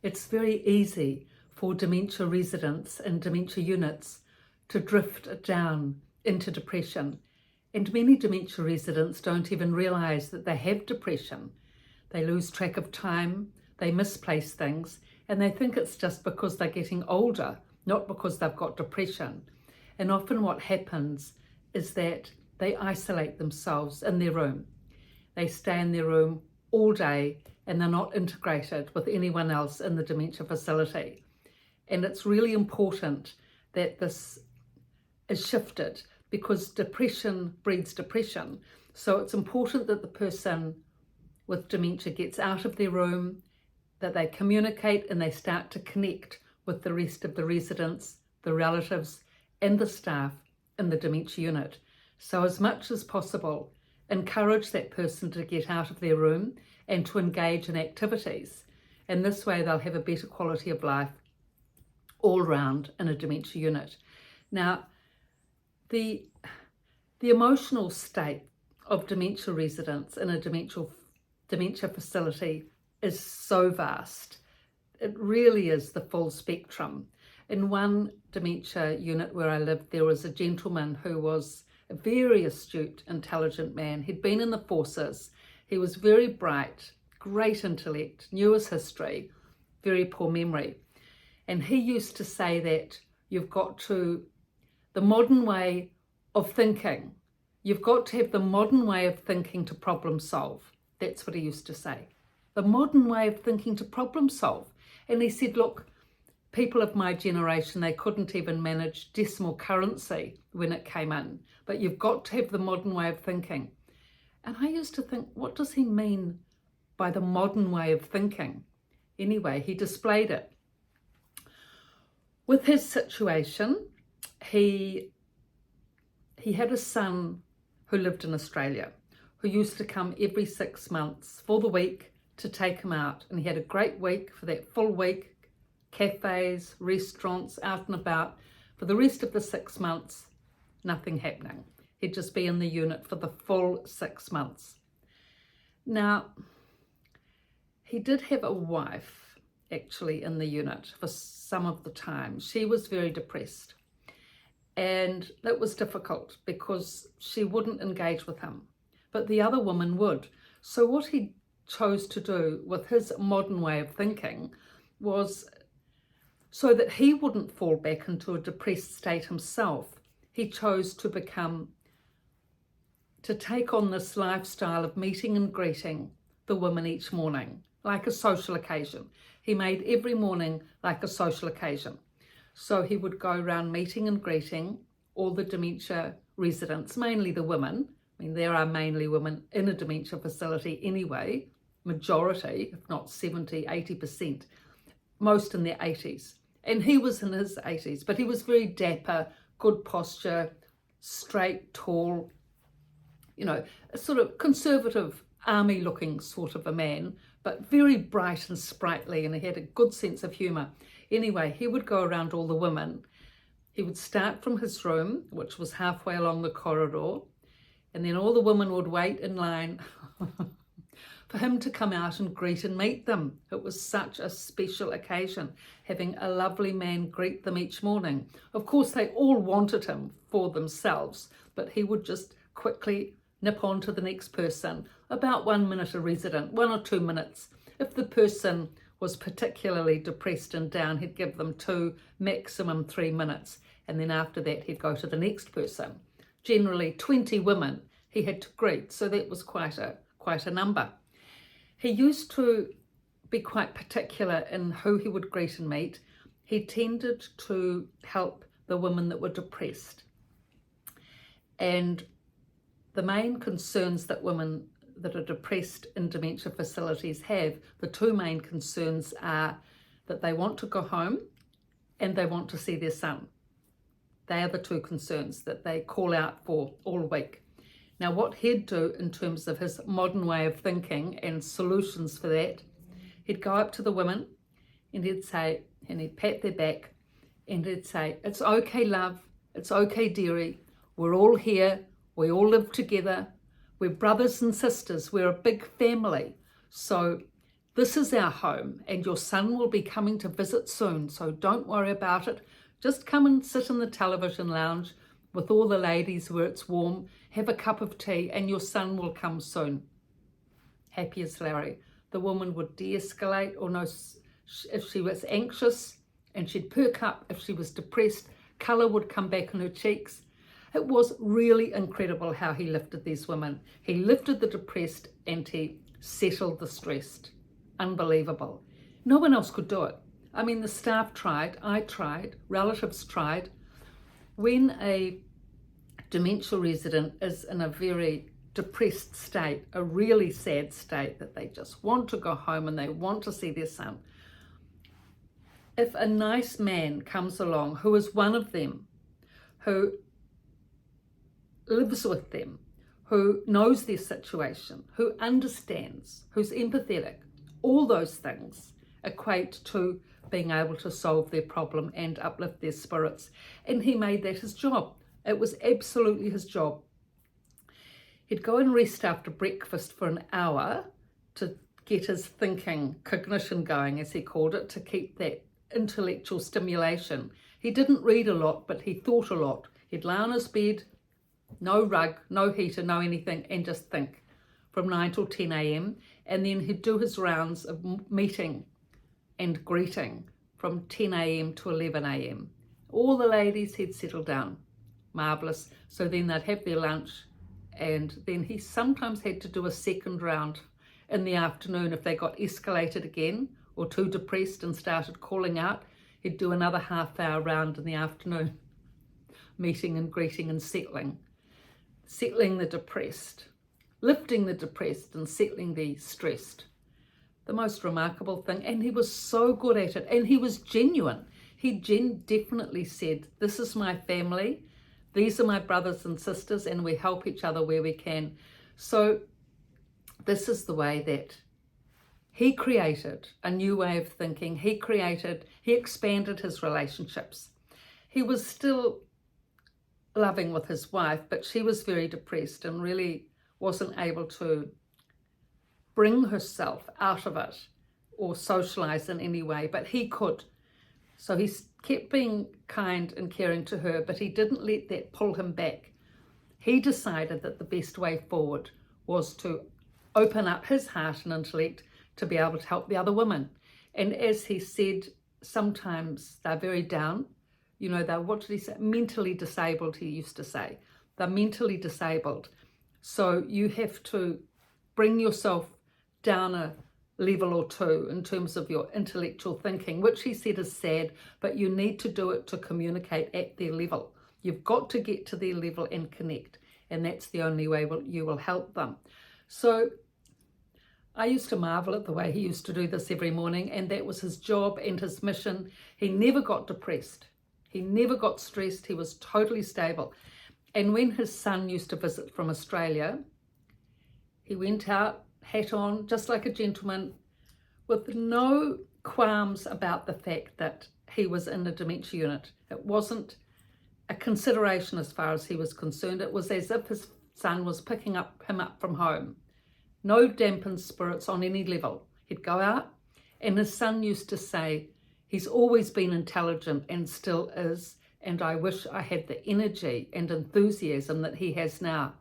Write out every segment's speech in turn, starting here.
It's very easy for dementia residents and dementia units to drift down into depression. And many dementia residents don't even realise that they have depression. They lose track of time, they misplace things, and they think it's just because they're getting older, not because they've got depression. And often what happens is that they isolate themselves in their room. They stay in their room all day and they're not integrated with anyone else in the dementia facility. And it's really important that this is shifted, because depression breeds depression. So it's important that the person with dementia gets out of their room, that they communicate and they start to connect with the rest of the residents, the relatives and the staff in the dementia unit. So as much as possible, encourage that person to get out of their room and to engage in activities. And this way they'll have a better quality of life all round in a dementia unit. Now, the emotional state of dementia residents in a dementia facility is so vast. It really is the full spectrum. In one dementia unit where I lived, there was a gentleman who was a very astute, intelligent man. He'd been in the forces. He was very bright, great intellect, knew his history, very poor memory. And he used to say that the modern way of thinking, you've got to have the modern way of thinking to problem solve. That's what he used to say. The modern way of thinking to problem solve. And he said, look, people of my generation, they couldn't even manage decimal currency when it came in, but you've got to have the modern way of thinking. And I used to think, what does he mean by the modern way of thinking? Anyway, he displayed it. With his situation, he had a son who lived in Australia, who used to come every 6 months for the week to take him out. And he had a great week for that full week, cafes, restaurants, out and about. For the rest of the 6 months, nothing happening. He'd just be in the unit for the full 6 months. Now, he did have a wife actually in the unit for some of the time. She was very depressed. And that was difficult because she wouldn't engage with him, but the other woman would. So what he chose to do with his modern way of thinking was, so that he wouldn't fall back into a depressed state himself, he chose to take on this lifestyle of meeting and greeting the women each morning, like a social occasion. He made every morning like a social occasion. So he would go around meeting and greeting all the dementia residents, mainly the women. I mean, there are mainly women in a dementia facility anyway, majority, if not 70, 80%, most in their 80s. And he was in his 80s, but he was very dapper, good posture, straight, tall, a sort of conservative, army-looking sort of a man, but very bright and sprightly, and he had a good sense of humour. Anyway, he would go around all the women. He would start from his room, which was halfway along the corridor, and then all the women would wait in line for him to come out and greet and meet them. It was such a special occasion, having a lovely man greet them each morning. Of course, they all wanted him for themselves, but he would just quickly nip on to the next person, about 1 minute a resident, 1 or 2 minutes. If the person was particularly depressed and down, he'd give them 2, maximum 3 minutes. And then after that, he'd go to the next person. Generally 20 women he had to greet. So that was quite a number. He used to be quite particular in who he would greet and meet. He tended to help the women that were depressed. And the main concerns that women that are depressed in dementia facilities have, the 2 main concerns are that they want to go home and they want to see their son. They are the 2 concerns that they call out for all week. Now, what he'd do in terms of his modern way of thinking and solutions for that, he'd go up to the women and he'd say, and he'd pat their back and he'd say, "It's okay, love. It's okay, dearie. We're all here. We all live together. We're brothers and sisters. We're a big family. So This is our home and your son will be coming to visit soon, so don't worry about it. Just come and sit in the television lounge with all the ladies where it's warm, have a cup of tea and your son will come soon. Happy as Larry. The woman would de-escalate or know if she was anxious, and she'd perk up if she was depressed. Colour would come back in her cheeks. It was really incredible how he lifted these women. He lifted the depressed and he settled the stressed. Unbelievable. No one else could do it. I mean, the staff tried, I tried, relatives tried. When a dementia resident is in a very depressed state, a really sad state, that they just want to go home and they want to see their son, if a nice man comes along who is one of them, who lives with them, who knows their situation, who understands, who's empathetic, all those things equate to being able to solve their problem and uplift their spirits. And he made that his job. It was absolutely his job. He'd go and rest after breakfast for an hour to get his thinking, cognition going, as he called it, to keep that intellectual stimulation. He didn't read a lot, but he thought a lot. He'd lie on his bed, no rug, no heater, no anything, and just think from 9 till 10 a.m. And then he'd do his rounds of meeting and greeting from 10 a.m. to 11 a.m. All the ladies had settled down. Marvellous. So then they'd have their lunch, and then he sometimes had to do a second round in the afternoon if they got escalated again or too depressed and started calling out. He'd do another half-hour round in the afternoon, meeting and greeting and settling the depressed, lifting the depressed and settling the stressed. The most remarkable thing, and he was so good at it, and he was genuine. He definitely said, this is my family, these are my brothers and sisters, and we help each other where we can. So this is the way that he created a new way of thinking. He expanded his relationships. He was still loving with his wife, but she was very depressed and really wasn't able to bring herself out of it or socialize in any way, but he could. So he kept being kind and caring to her, but he didn't let that pull him back. He decided that the best way forward was to open up his heart and intellect to be able to help the other women. And as he said, sometimes they're very down. You know, they're, what did he say? Mentally disabled, he used to say. They're mentally disabled. So you have to bring yourself down a level or two in terms of your intellectual thinking, which he said is sad, but you need to do it to communicate at their level. You've got to get to their level and connect, and that's the only way you will help them. So I used to marvel at the way he used to do this every morning, and that was his job and his mission. He never got depressed. He never got stressed. He was totally stable. And when his son used to visit from Australia, he went out, hat on, just like a gentleman, with no qualms about the fact that he was in the dementia unit. It wasn't a consideration as far as he was concerned. It was as if his son was picking him up from home. No dampened spirits on any level. He'd go out, and his son used to say, he's always been intelligent and still is, and I wish I had the energy and enthusiasm that he has now.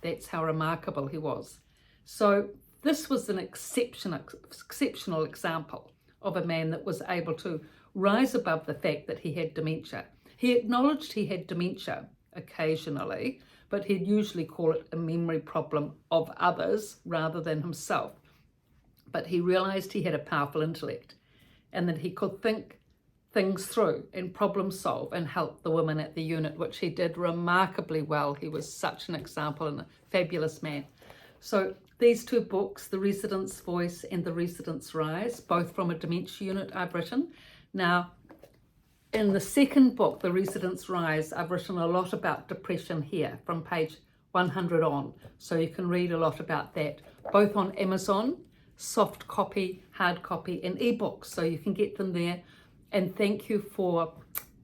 That's how remarkable he was. So this was an exceptional example of a man that was able to rise above the fact that he had dementia. He acknowledged he had dementia occasionally, but he'd usually call it a memory problem of others rather than himself. But he realized he had a powerful intellect and that he could think things through and problem solve and help the women at the unit, which he did remarkably well. He was such an example and a fabulous man. So these two books, The Resident's Voice and The Resident's Rise, both from a dementia unit, I've written. Now, in the second book, The Resident's Rise, I've written a lot about depression here from page 100 on. So you can read a lot about that, both on Amazon, soft copy, hard copy, and ebooks. So you can get them there. And thank you for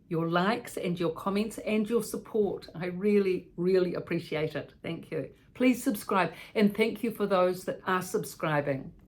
your likes and your comments and your support. I really, really appreciate it. Thank you. Please subscribe, and thank you for those that are subscribing.